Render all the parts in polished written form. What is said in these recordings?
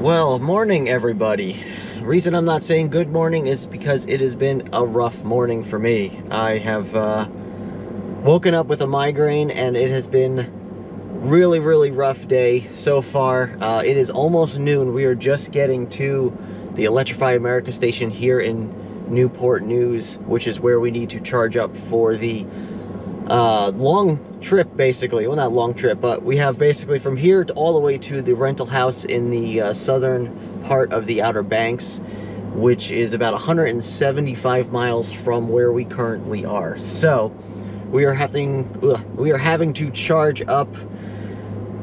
Well, morning everybody. Reason I'm not saying good morning is because it has been a rough morning for me. I have woken up with a migraine and it has been really rough day so far. It is almost noon. We are just getting to the Electrify America station here in Newport News, which is where we need to charge up for the long trip, basically. Well, not long trip, but we have basically from here to all the way to the rental house in the southern part of the Outer Banks, which is about 175 miles from where we currently are. So we are having to charge up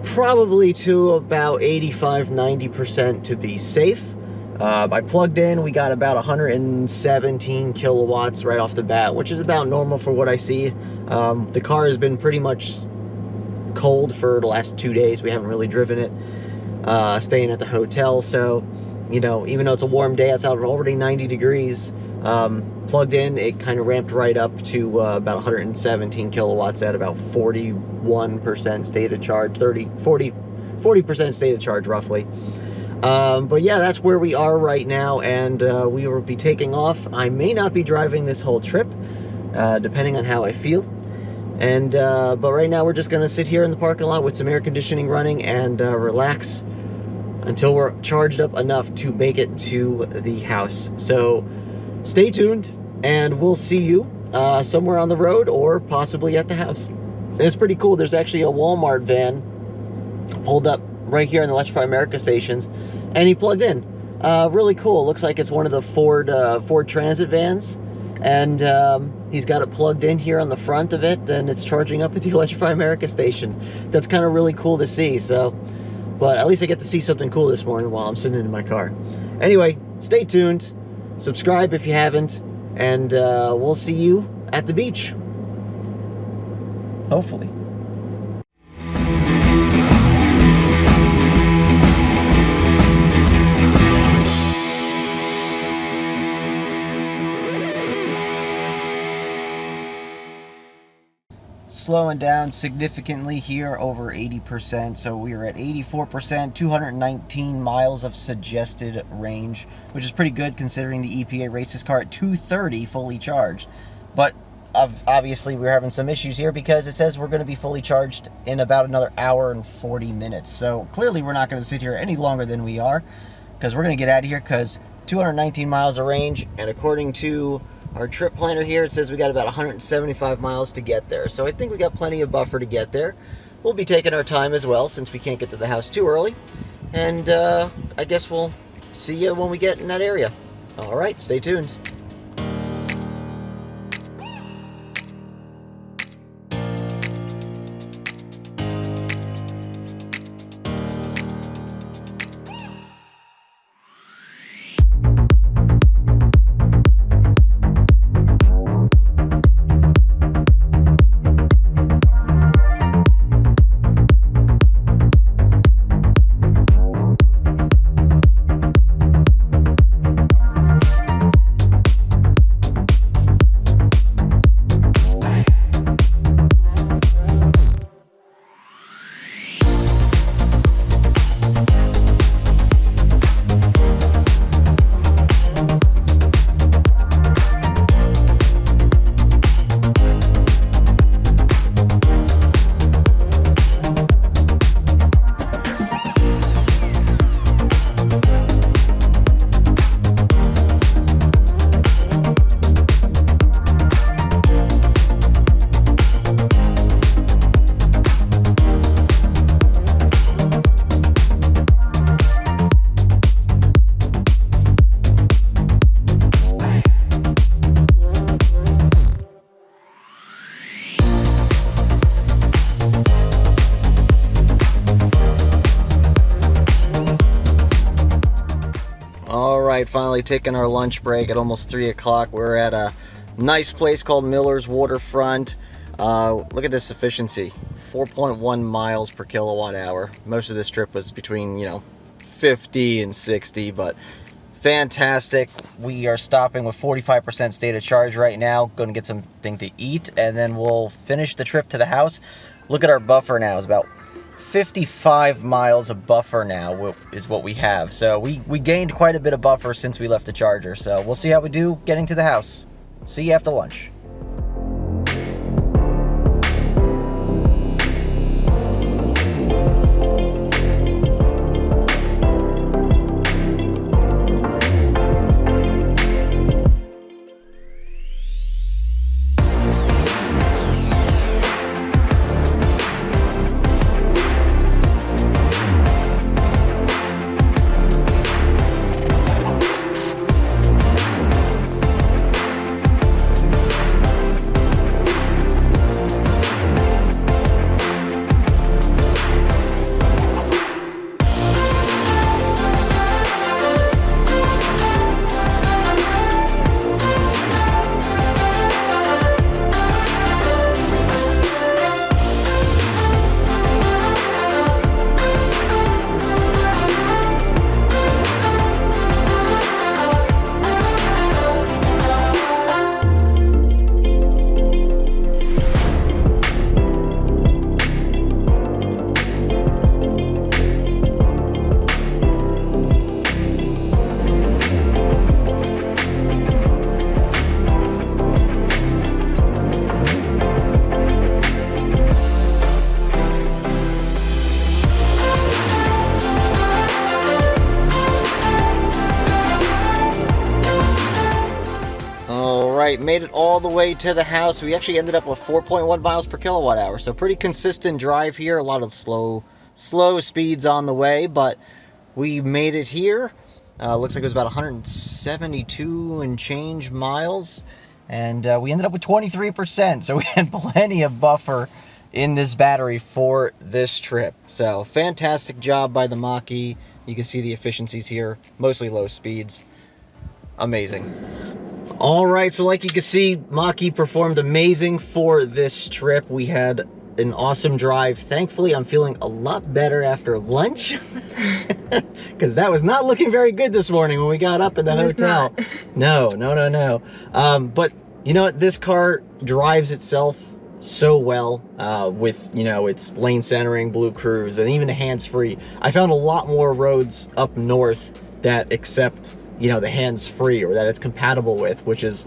probably to about 85-90% to be safe. I plugged in, we got about 117 kilowatts right off the bat, which is about normal for what I see. The car has been pretty much cold for the last 2 days. We haven't really driven it, staying at the hotel. So, you know, even though it's a warm day, it's out already 90 degrees. Plugged in, it kind of ramped right up to about 117 kilowatts at about 41% state of charge, 40% state of charge roughly. But yeah, that's where we are right now, and we will be taking off. I may not be driving this whole trip, depending on how I feel. And but right now we're just gonna sit here in the parking lot with some air conditioning running and relax until we're charged up enough to make it to the house. So stay tuned, and we'll see you somewhere on the road or possibly at the house. And it's pretty cool. There's actually a Walmart van pulled up right here in the Electrify America stations, and he plugged in. Really cool. Looks like it's one of the Ford Transit vans, and he's got it plugged in here on the front of it, and it's charging up at the Electrify America station. That's kind of really cool to see. So, but at least I get to see something cool this morning while I'm sitting in my car. Anyway, stay tuned, subscribe if you haven't, and we'll see you at the beach. Hopefully. Slowing down significantly here, over 80%, so we are at 84%, 219 miles of suggested range, which is pretty good considering the EPA rates this car at 230 fully charged. But obviously we're having some issues here because it says we're going to be fully charged in about another hour and 40 minutes. So clearly we're not going to sit here any longer than we are, because we're going to get out of here, because 219 miles of range, and according to our trip planner here, it says we got about 175 miles to get there. So I think we got plenty of buffer to get there. We'll be taking our time as well, since we can't get to the house too early. And I guess we'll see you when we get in that area. All right, stay tuned. Alright, finally taking our lunch break at almost 3 o'clock. We're at a nice place called Miller's Waterfront. Look at this efficiency, 4.1 miles per kilowatt hour. Most of this trip was between, 50 and 60, but fantastic. We are stopping with 45% state of charge right now. Going to get something to eat, and then we'll finish the trip to the house. Look at our buffer now. It's about 55 miles of buffer now is what we have. So we gained quite a bit of buffer since we left the Charger. So we'll see how we do getting to the house. See you after lunch. Made it all the way to the house. We actually ended up with 4.1 miles per kilowatt hour, so pretty consistent drive here. A lot of slow speeds on the way, but we made it here. Looks like it was about 172 and change miles, and we ended up with 23%, so we had plenty of buffer in this battery for this trip. So fantastic job by the Mach-E. You can see the efficiencies here, mostly low speeds. Amazing. All right, so like you can see, Mach-E performed amazing for this trip. We had an awesome drive. Thankfully, I'm feeling a lot better after lunch because that was not looking very good this morning when we got up at the hotel. No. But you know what? This car drives itself so well with, you know, its lane centering, Blue Cruise, and even hands-free. I found a lot more roads up north that accept, you know, the hands-free, or that it's compatible with, which is,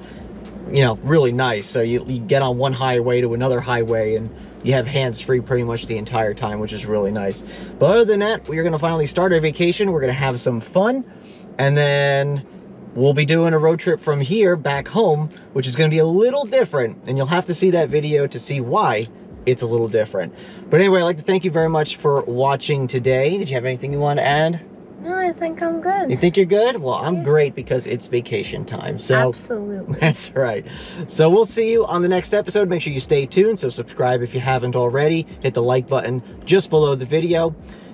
you know, really nice. So you get on one highway to another highway and you have hands-free pretty much the entire time, which is really nice. But other than that, we're gonna finally start our vacation. We're gonna have some fun, and then we'll be doing a road trip from here back home, which is gonna be a little different, and you'll have to see that video to see why it's a little different. But anyway, I'd like to thank you very much for watching today. Did you have anything you want to add? No, I think I'm good. You think you're good? Well, I'm great because it's vacation time. So absolutely. That's right. So we'll see you on the next episode. Make sure you stay tuned. So subscribe if you haven't already. Hit the like button just below the video.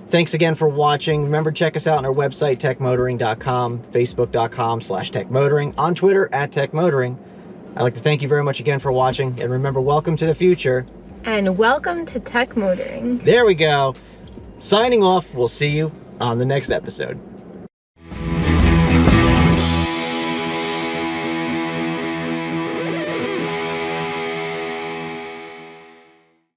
Thanks again for watching. Remember, check us out on our website, techmotoring.com, facebook.com/techmotoring, on Twitter @techmotoring. I'd like to thank you very much again for watching. And remember, welcome to the future. And welcome to Tech Motoring. There we go. Signing off. We'll see you on the next episode.